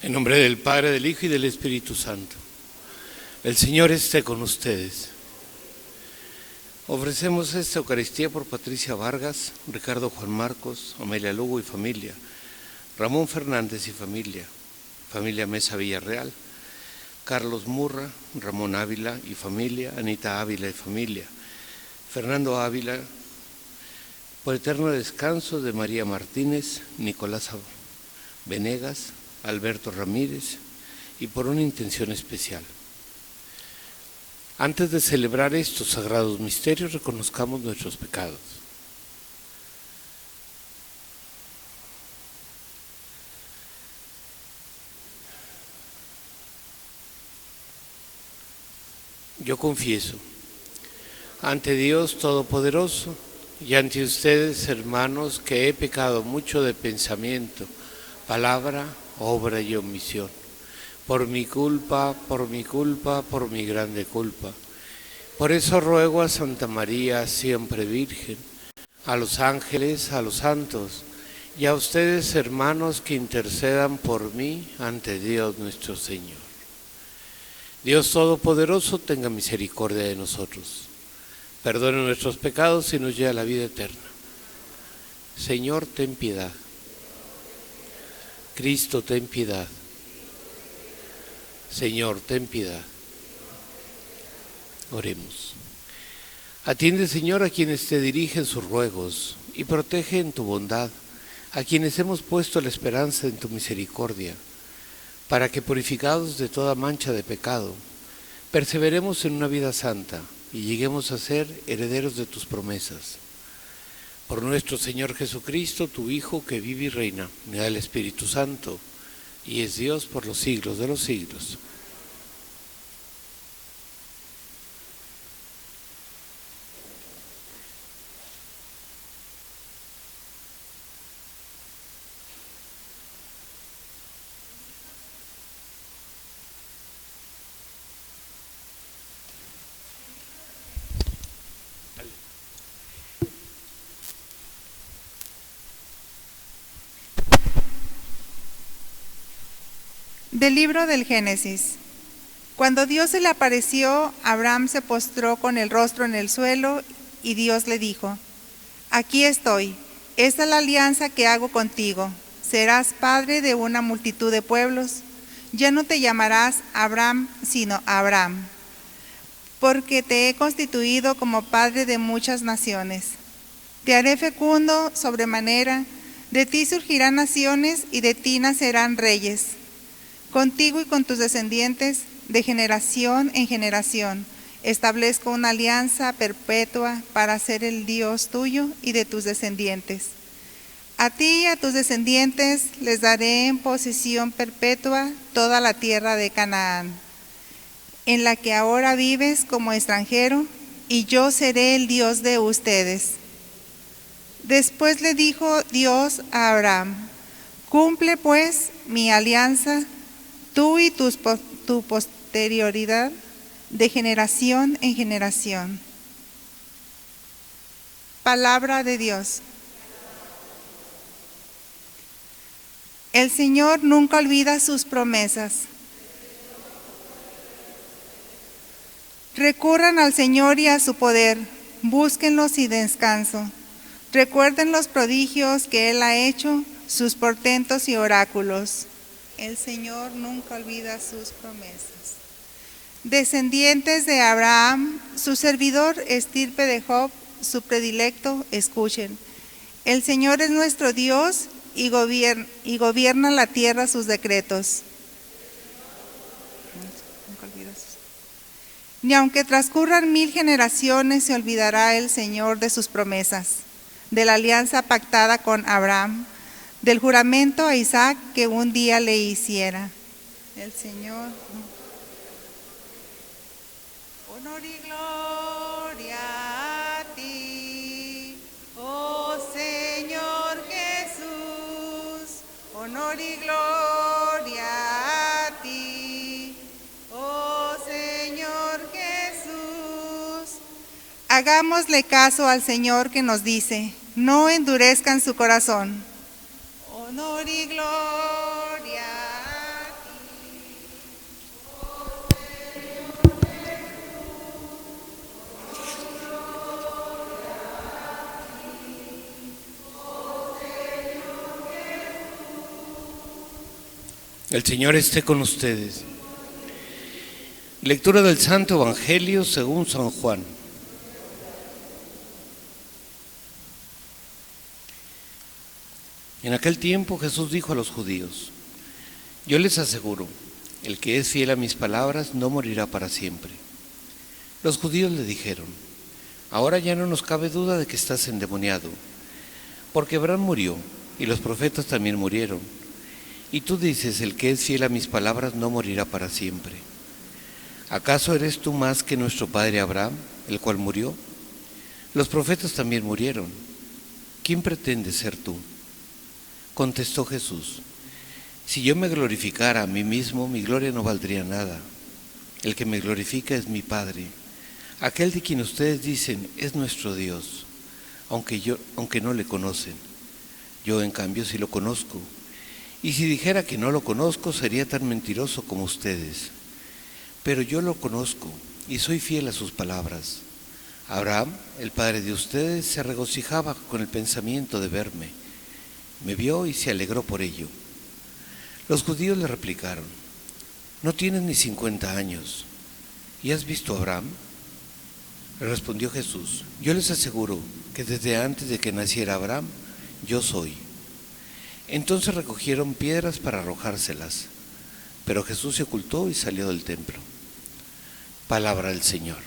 En nombre del Padre, del Hijo y del Espíritu Santo. El Señor esté con ustedes. Ofrecemos esta Eucaristía por Patricia Vargas, Ricardo Juan Marcos, Amelia Lugo y familia, Ramón Fernández y familia, familia Mesa Villarreal, Carlos Murra, Ramón Ávila y familia, Anita Ávila y familia, Fernando Ávila, por eterno descanso de María Martínez, Nicolás Venegas, Alberto Ramírez y por una intención especial. Antes de celebrar estos sagrados misterios, reconozcamos nuestros pecados. Yo confieso ante Dios Todopoderoso y ante ustedes, hermanos, que he pecado mucho de pensamiento, palabra, obra y omisión. Por mi culpa, por mi grande culpa. Por eso ruego a Santa María, siempre Virgen, a los ángeles, a los santos, y a ustedes, hermanos, que intercedan por mí ante Dios nuestro Señor. Dios Todopoderoso tenga misericordia de nosotros, perdone nuestros pecados y nos lleve a la vida eterna. Señor, ten piedad. Cristo, ten piedad. Señor, ten piedad. Oremos. Atiende, Señor, a quienes te dirigen sus ruegos y protege en tu bondad a quienes hemos puesto la esperanza en tu misericordia, para que, purificados de toda mancha de pecado, perseveremos en una vida santa y lleguemos a ser herederos de tus promesas. Por nuestro Señor Jesucristo, tu Hijo, que vive y reina, unidad del Espíritu Santo, y es Dios por los siglos de los siglos. Del libro del Génesis. Cuando Dios se le apareció, Abraham se postró con el rostro en el suelo y Dios le dijo: Aquí estoy, esta es la alianza que hago contigo, serás padre de una multitud de pueblos, ya no te llamarás Abraham, sino Abraham, porque te he constituido como padre de muchas naciones. Te haré fecundo sobremanera, de ti surgirán naciones y de ti nacerán reyes. Contigo y con tus descendientes, de generación en generación, establezco una alianza perpetua para ser el Dios tuyo y de tus descendientes. A ti y a tus descendientes les daré en posesión perpetua toda la tierra de Canaán, en la que ahora vives como extranjero, y yo seré el Dios de ustedes. Después le dijo Dios a Abraham: Cumple pues mi alianza, tú y tu posterioridad, de generación en generación. Palabra de Dios. El Señor nunca olvida sus promesas. Recurran al Señor y a su poder, búsquenlo sin descanso. Recuerden los prodigios que Él ha hecho, sus portentos y oráculos. El Señor nunca olvida sus promesas. Descendientes de Abraham, su servidor, estirpe de Job, su predilecto, escuchen. El Señor es nuestro Dios y gobierna la tierra sus decretos. Ni aunque transcurran 1000 generaciones, se olvidará el Señor de sus promesas, de la alianza pactada con Abraham, del juramento a Isaac que un día le hiciera. El Señor. Honor y gloria a ti, oh Señor Jesús. Honor y gloria a ti, oh Señor Jesús. Hagámosle caso al Señor que nos dice: no endurezcan su corazón. Honor y gloria a El Señor esté con ustedes. Lectura del Santo Evangelio según San Juan. En aquel tiempo Jesús dijo a los judíos: yo les aseguro, el que es fiel a mis palabras no morirá para siempre. Los judíos le dijeron: ahora ya no nos cabe duda de que estás endemoniado, porque Abraham murió y los profetas también murieron. Y tú dices: el que es fiel a mis palabras no morirá para siempre. ¿Acaso eres tú más que nuestro padre Abraham, el cual murió? Los profetas también murieron. ¿Quién pretendes ser tú? Contestó Jesús: si yo me glorificara a mí mismo, mi gloria no valdría nada. El que me glorifica es mi Padre, aquel de quien ustedes dicen es nuestro Dios, aunque no le conocen. Yo, en cambio, sí lo conozco. Y si dijera que no lo conozco, sería tan mentiroso como ustedes. Pero yo lo conozco y soy fiel a sus palabras. Abraham, el padre de ustedes, se regocijaba con el pensamiento de verme. Me vio y se alegró por ello. Los judíos le replicaron: no tienes ni 50 años, ¿y has visto a Abraham? Le respondió Jesús: yo les aseguro que desde antes de que naciera Abraham, yo soy. Entonces recogieron piedras para arrojárselas, pero Jesús se ocultó y salió del templo. Palabra del Señor.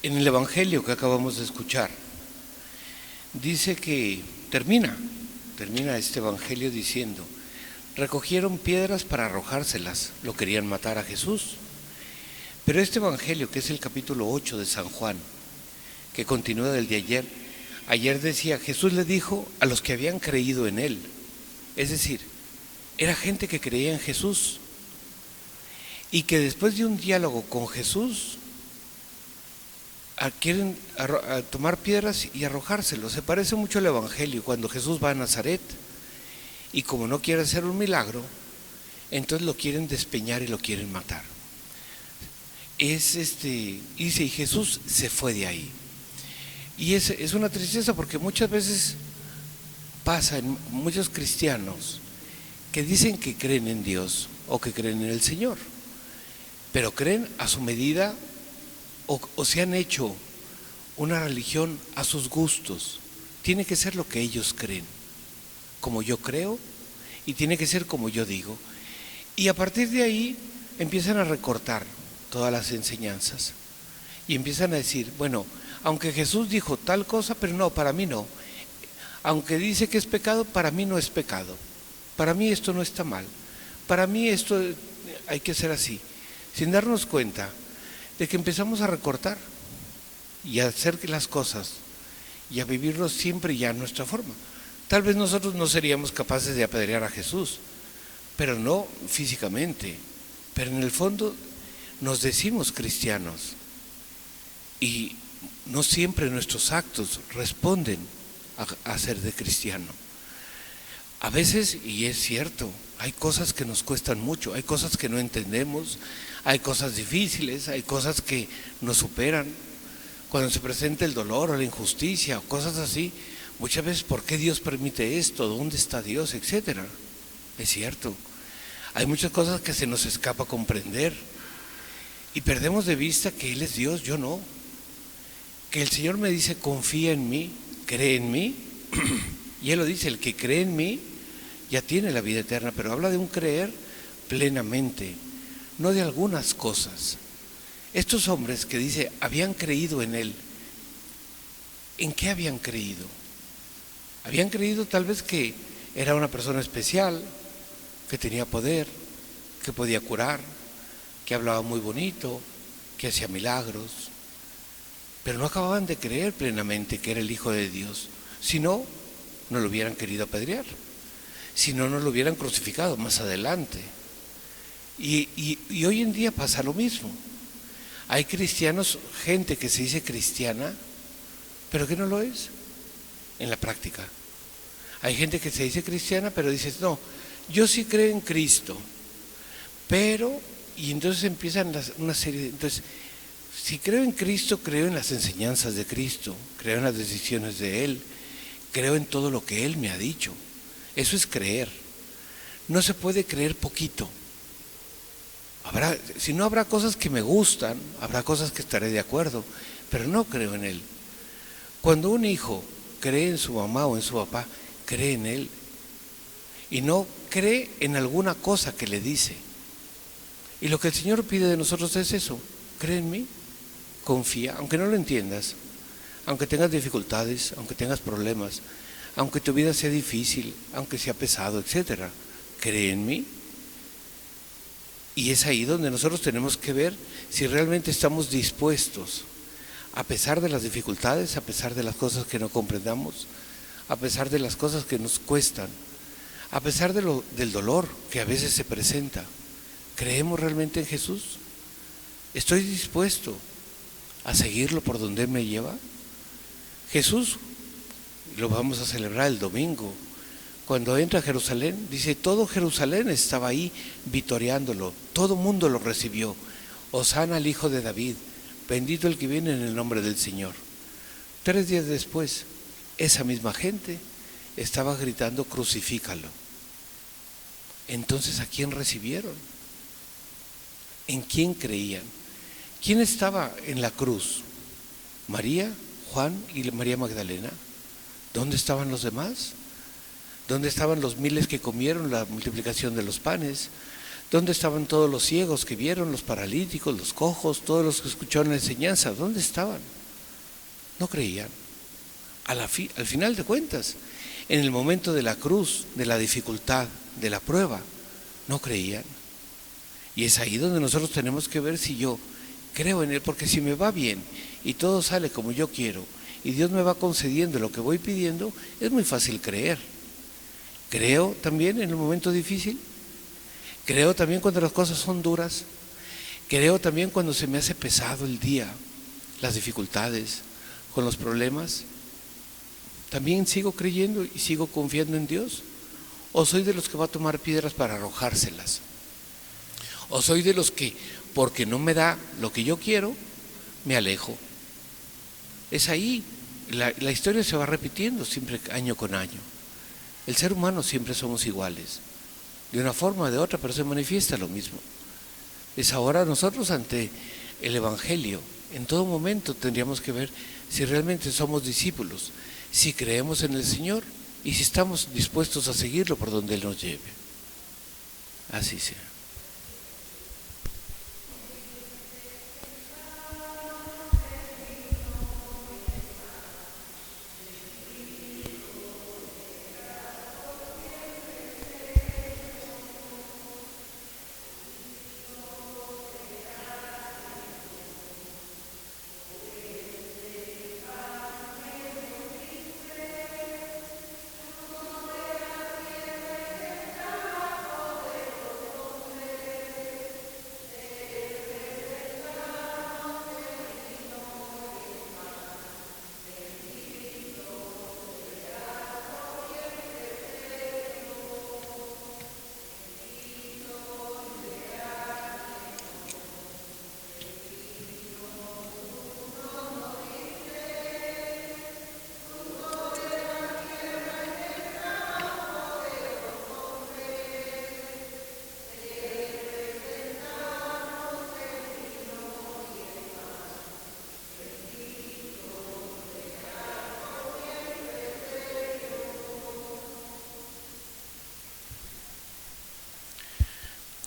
En el Evangelio que acabamos de escuchar, dice que termina este Evangelio diciendo: recogieron piedras para arrojárselas, lo querían matar a Jesús. Pero este Evangelio, que es el capítulo 8 de San Juan, que continúa del de ayer decía: Jesús le dijo a los que habían creído en Él. Es decir, era gente que creía en Jesús y que después de un diálogo con Jesús quieren tomar piedras y arrojárselo. Se parece mucho al Evangelio cuando Jesús va a Nazaret y como no quiere hacer un milagro, entonces lo quieren despeñar y lo quieren matar. Dice, y Jesús se fue de ahí. Y es una tristeza porque muchas veces pasa en muchos cristianos que dicen que creen en Dios o que creen en el Señor, pero creen a su medida o se han hecho una religión a sus gustos. Tiene que ser lo que ellos creen, como yo creo, y tiene que ser como yo digo. Y a partir de ahí empiezan a recortar todas las enseñanzas y empiezan a decir: bueno, aunque Jesús dijo tal cosa, pero no, para mí no. Aunque dice que es pecado, para mí no es pecado. Para mí esto no está mal. Para mí esto hay que ser así, sin darnos cuenta de que empezamos a recortar y a hacer las cosas y a vivirlo siempre ya a nuestra forma. Tal vez nosotros no seríamos capaces de apedrear a Jesús, pero no físicamente, pero en el fondo nos decimos cristianos y no siempre nuestros actos responden a ser de cristiano. A veces, y es cierto, hay cosas que nos cuestan mucho, hay cosas que no entendemos, hay cosas difíciles, hay cosas que nos superan. Cuando se presenta el dolor o la injusticia o cosas así, muchas veces, ¿por qué Dios permite esto? ¿Dónde está Dios? Etcétera. Es cierto, hay muchas cosas que se nos escapa comprender y perdemos de vista que Él es Dios, yo no. Que el Señor me dice: confía en mí, cree en mí, y Él lo dice: el que cree en mí ya tiene la vida eterna, pero habla de un creer plenamente, no de algunas cosas. Estos hombres que dice habían creído en Él, ¿en qué habían creído? Habían creído tal vez que era una persona especial, que tenía poder, que podía curar, que hablaba muy bonito, que hacía milagros, pero no acababan de creer plenamente que era el Hijo de Dios. Si no, no lo hubieran querido apedrear, si no, no lo hubieran crucificado más adelante. Y hoy en día pasa lo mismo. Hay cristianos, gente que se dice cristiana, pero que no lo es en la práctica. Hay gente que se dice cristiana, pero dice: no, yo sí creo en Cristo, pero, y entonces empiezan una serie de, entonces Si creo en Cristo, creo en las enseñanzas de Cristo, creo en las decisiones de Él, creo en todo lo que Él me ha dicho. Eso es creer. No se puede creer poquito. Si no, habrá cosas que me gustan, habrá cosas que estaré de acuerdo, pero no creo en Él. Cuando un hijo cree en su mamá o en su papá, cree en Él y no cree en alguna cosa que le dice. Y lo que el Señor pide de nosotros es eso: cree en mí, confía, aunque no lo entiendas, aunque tengas dificultades, aunque tengas problemas, aunque tu vida sea difícil, aunque sea pesado, etcétera, cree en mí. Y es ahí donde nosotros tenemos que ver si realmente estamos dispuestos, a pesar de las dificultades, a pesar de las cosas que no comprendamos, a pesar de las cosas que nos cuestan, a pesar del dolor que a veces se presenta. ¿Creemos realmente en Jesús? ¿Estoy dispuesto a seguirlo por donde Él me lleva? Jesús, lo vamos a celebrar el domingo, cuando entra a Jerusalén, dice, todo Jerusalén estaba ahí vitoreándolo, todo mundo lo recibió. Hosana al Hijo de David, bendito el que viene en el nombre del Señor. 3 días después, esa misma gente estaba gritando, crucifícalo. Entonces, ¿a quién recibieron? ¿En quién creían? ¿Quién estaba en la cruz? ¿María, Juan y María Magdalena? ¿Dónde estaban los demás? ¿Dónde estaban los miles que comieron la multiplicación de los panes? ¿Dónde estaban todos los ciegos que vieron, los paralíticos, los cojos, todos los que escucharon la enseñanza? ¿Dónde estaban? No creían. Al final de cuentas, en el momento de la cruz, de la dificultad, de la prueba, no creían. Y es ahí donde nosotros tenemos que ver si yo creo en Él, porque si me va bien y todo sale como yo quiero y Dios me va concediendo lo que voy pidiendo, es muy fácil creer. Creo también en el momento difícil, creo también cuando las cosas son duras, creo también cuando se me hace pesado el día, las dificultades, con los problemas. También sigo creyendo y sigo confiando en Dios. ¿O soy de los que va a tomar piedras para arrojárselas? ¿O soy de los que, porque no me da lo que yo quiero, me alejo? Es ahí, la historia se va repitiendo siempre año con año. El ser humano siempre somos iguales, de una forma o de otra, pero se manifiesta lo mismo. Es ahora nosotros ante el Evangelio, en todo momento tendríamos que ver si realmente somos discípulos, si creemos en el Señor y si estamos dispuestos a seguirlo por donde Él nos lleve. Así sea.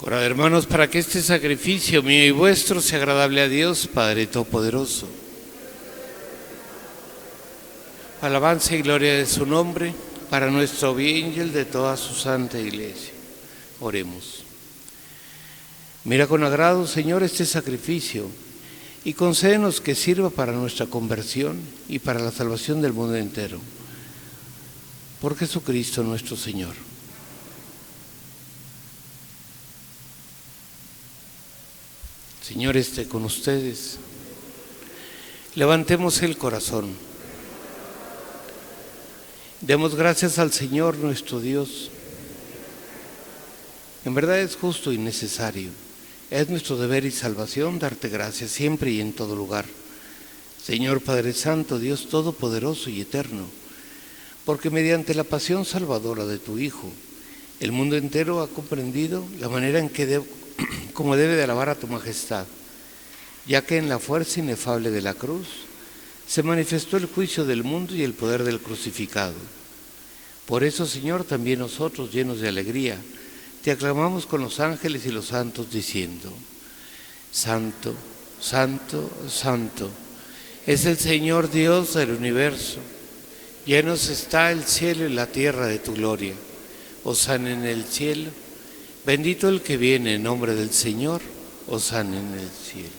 Orad, hermanos, para que este sacrificio mío y vuestro sea agradable a Dios, Padre Todopoderoso. Alabanza y gloria de su nombre, para nuestro bien y el de toda su santa Iglesia. Oremos. Mira con agrado, Señor, este sacrificio y concédenos que sirva para nuestra conversión y para la salvación del mundo entero. Por Jesucristo nuestro Señor. Señor, esté con ustedes. Levantemos el corazón. Demos gracias al Señor nuestro Dios. En verdad es justo y necesario. Es nuestro deber y salvación darte gracias siempre y en todo lugar. Señor Padre Santo, Dios Todopoderoso y Eterno, porque mediante la pasión salvadora de tu Hijo, el mundo entero ha comprendido la manera en que como debe de alabar a tu majestad, ya que en la fuerza inefable de la cruz se manifestó el juicio del mundo y el poder del crucificado. Por eso, Señor, también nosotros, llenos de alegría, te aclamamos con los ángeles y los santos, diciendo: Santo, Santo, Santo, es el Señor Dios del universo. Llenos está el cielo y la tierra de tu gloria. Hosana en el cielo. Bendito el que viene en nombre del Señor. Hosana en el cielo.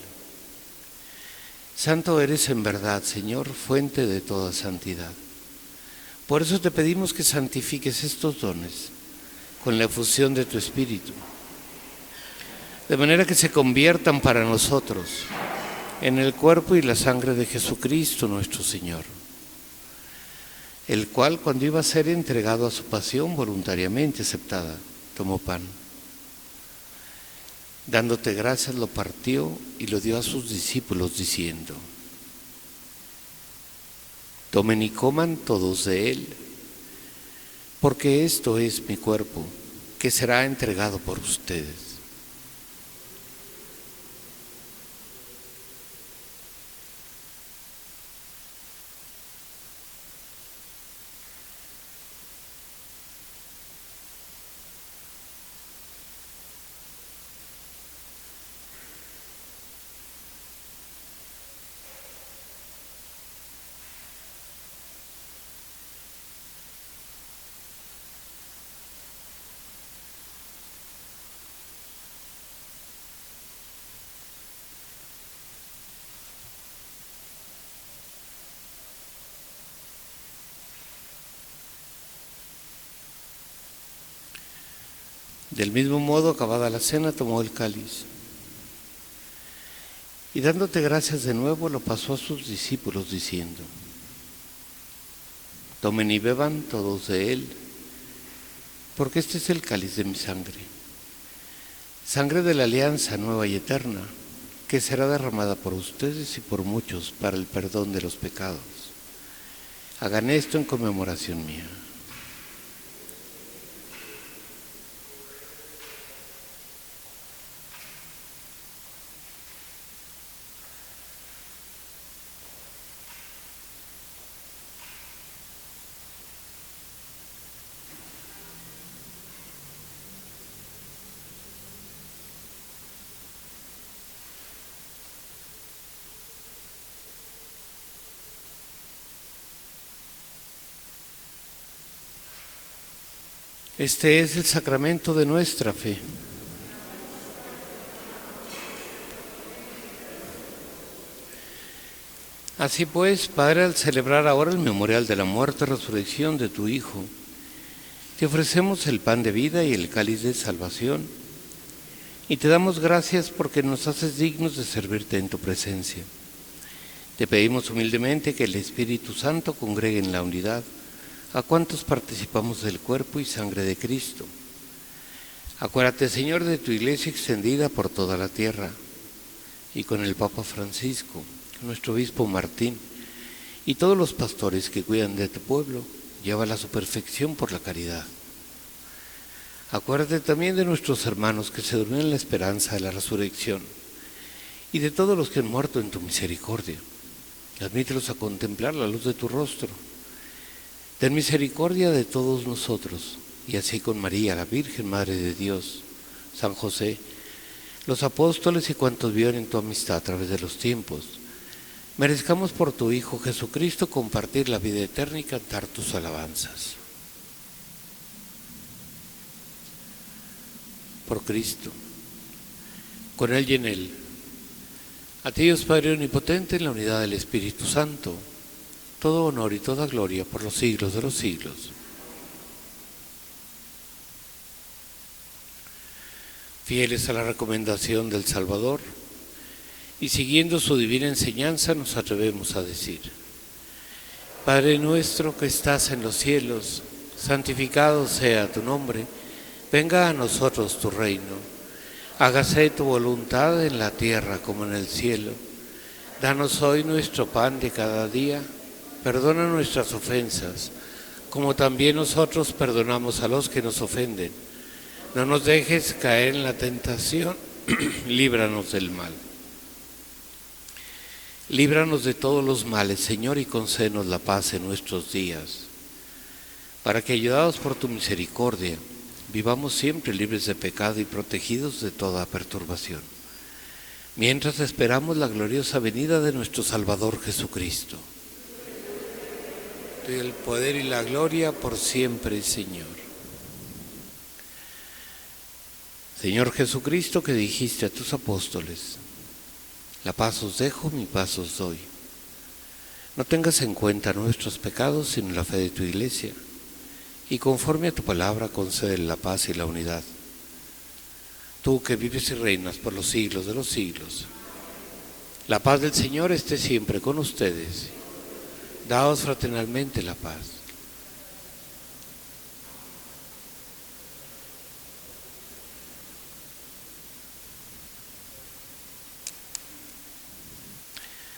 Santo eres en verdad, Señor, fuente de toda santidad. Por eso te pedimos que santifiques estos dones con la efusión de tu Espíritu, de manera que se conviertan para nosotros en el cuerpo y la sangre de Jesucristo nuestro Señor, el cual, cuando iba a ser entregado a su pasión voluntariamente aceptada, tomó pan. Dándote gracias, lo partió y lo dio a sus discípulos, diciendo: Tomen y coman todos de él, porque esto es mi cuerpo, que será entregado por ustedes. Del mismo modo, acabada la cena, tomó el cáliz y, dándote gracias de nuevo, lo pasó a sus discípulos, diciendo: Tomen y beban todos de él, porque este es el cáliz de mi sangre, sangre de la alianza nueva y eterna, que será derramada por ustedes y por muchos para el perdón de los pecados. Hagan esto en conmemoración mía. Este es el sacramento de nuestra fe. Así pues, Padre, al celebrar ahora el memorial de la muerte y resurrección de tu Hijo, te ofrecemos el pan de vida y el cáliz de salvación, y te damos gracias porque nos haces dignos de servirte en tu presencia. Te pedimos humildemente que el Espíritu Santo congregue en la unidad a cuantos participamos del cuerpo y sangre de Cristo. Acuérdate, Señor, de tu iglesia extendida por toda la tierra, y con el Papa Francisco, nuestro obispo Martín, y todos los pastores que cuidan de tu pueblo, llévala a su perfección por la caridad. Acuérdate también de nuestros hermanos que se duermen en la esperanza de la resurrección, y de todos los que han muerto en tu misericordia. Admítelos a contemplar la luz de tu rostro. Ten misericordia de todos nosotros, y así con María, la Virgen Madre de Dios, San José, los apóstoles y cuantos viven en tu amistad a través de los tiempos, merezcamos por tu Hijo Jesucristo compartir la vida eterna y cantar tus alabanzas. Por Cristo, con Él y en Él, a ti, Dios Padre Omnipotente, en la unidad del Espíritu Santo, todo honor y toda gloria por los siglos de los siglos. Fieles a la recomendación del Salvador y siguiendo su divina enseñanza, nos atrevemos a decir: Padre nuestro que estás en los cielos, santificado sea tu nombre, venga a nosotros tu reino. Hágase tu voluntad en la tierra como en el cielo. Danos hoy nuestro pan de cada día. Perdona nuestras ofensas, como también nosotros perdonamos a los que nos ofenden. No nos dejes caer en la tentación, líbranos del mal. Líbranos de todos los males, Señor, y concédenos la paz en nuestros días, para que, ayudados por tu misericordia, vivamos siempre libres de pecado y protegidos de toda perturbación, mientras esperamos la gloriosa venida de nuestro Salvador Jesucristo. Tuyo el poder y la gloria por siempre, Señor. Señor Jesucristo, que dijiste a tus apóstoles: la paz os dejo, mi paz os doy. No tengas en cuenta nuestros pecados, sino la fe de tu Iglesia, y conforme a tu palabra concede la paz y la unidad. Tú que vives y reinas por los siglos de los siglos, la paz del Señor esté siempre con ustedes. Daos fraternalmente la paz.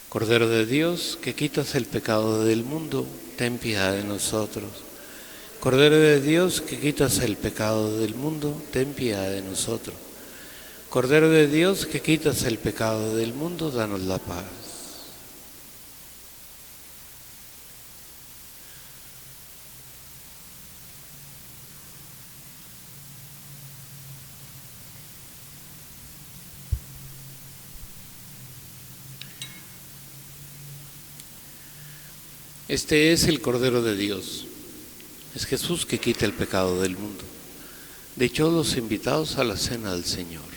Cordero de Dios, que quitas el pecado del mundo, ten piedad de nosotros. Cordero de Dios, que quitas el pecado del mundo, ten piedad de nosotros. Cordero de Dios, que quitas el pecado del mundo, danos la paz. Este es el Cordero de Dios. Es Jesús que quita el pecado del mundo. Dichosos los invitados a la cena del Señor.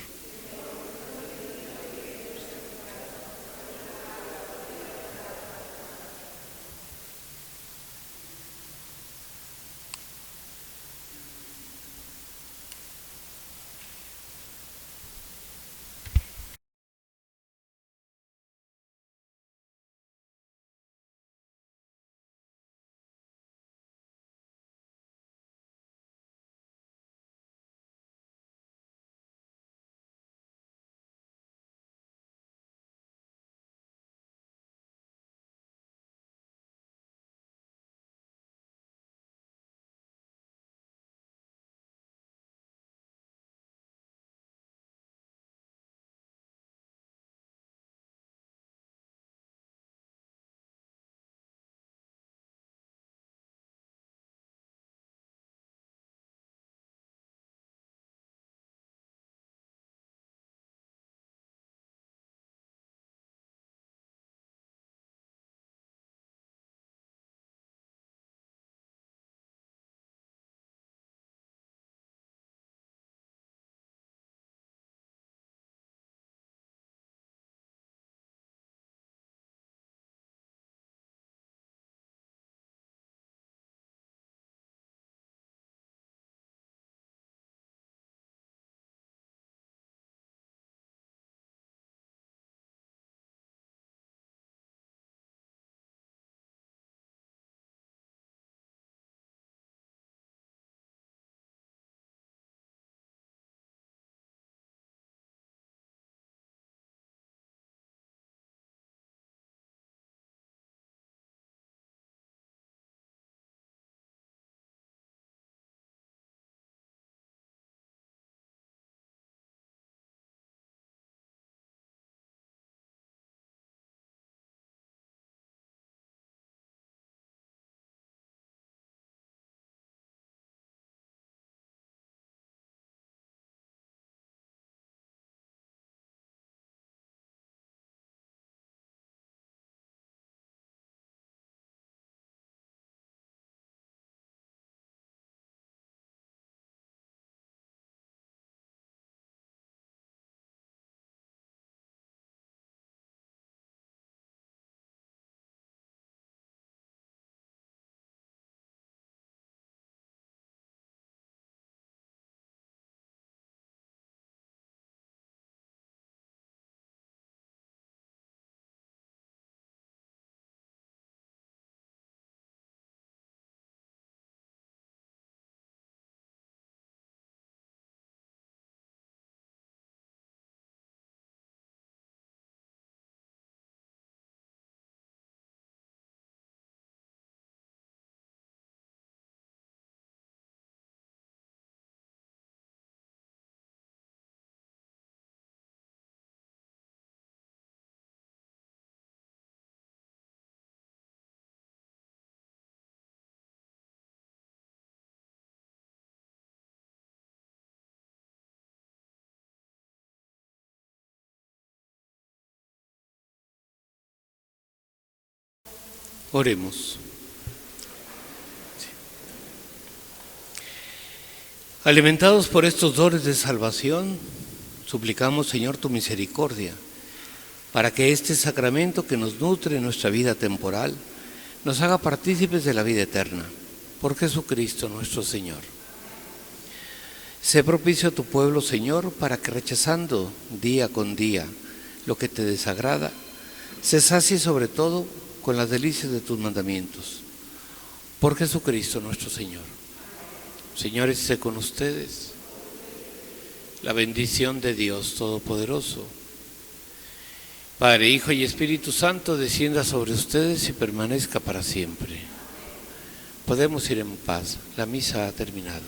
Oremos. Alimentados por estos dones de salvación, suplicamos, Señor, tu misericordia, para que este sacramento que nos nutre en nuestra vida temporal nos haga partícipes de la vida eterna. Por Jesucristo nuestro Señor. Sé propicio a tu pueblo, Señor, para que rechazando día con día lo que te desagrada, se sacie sobre todo con las delicias de tus mandamientos. Por Jesucristo nuestro Señor. Señor, esté con ustedes. La bendición de Dios Todopoderoso, Padre, Hijo y Espíritu Santo, descienda sobre ustedes y permanezca para siempre. Podemos ir en paz. La misa ha terminado.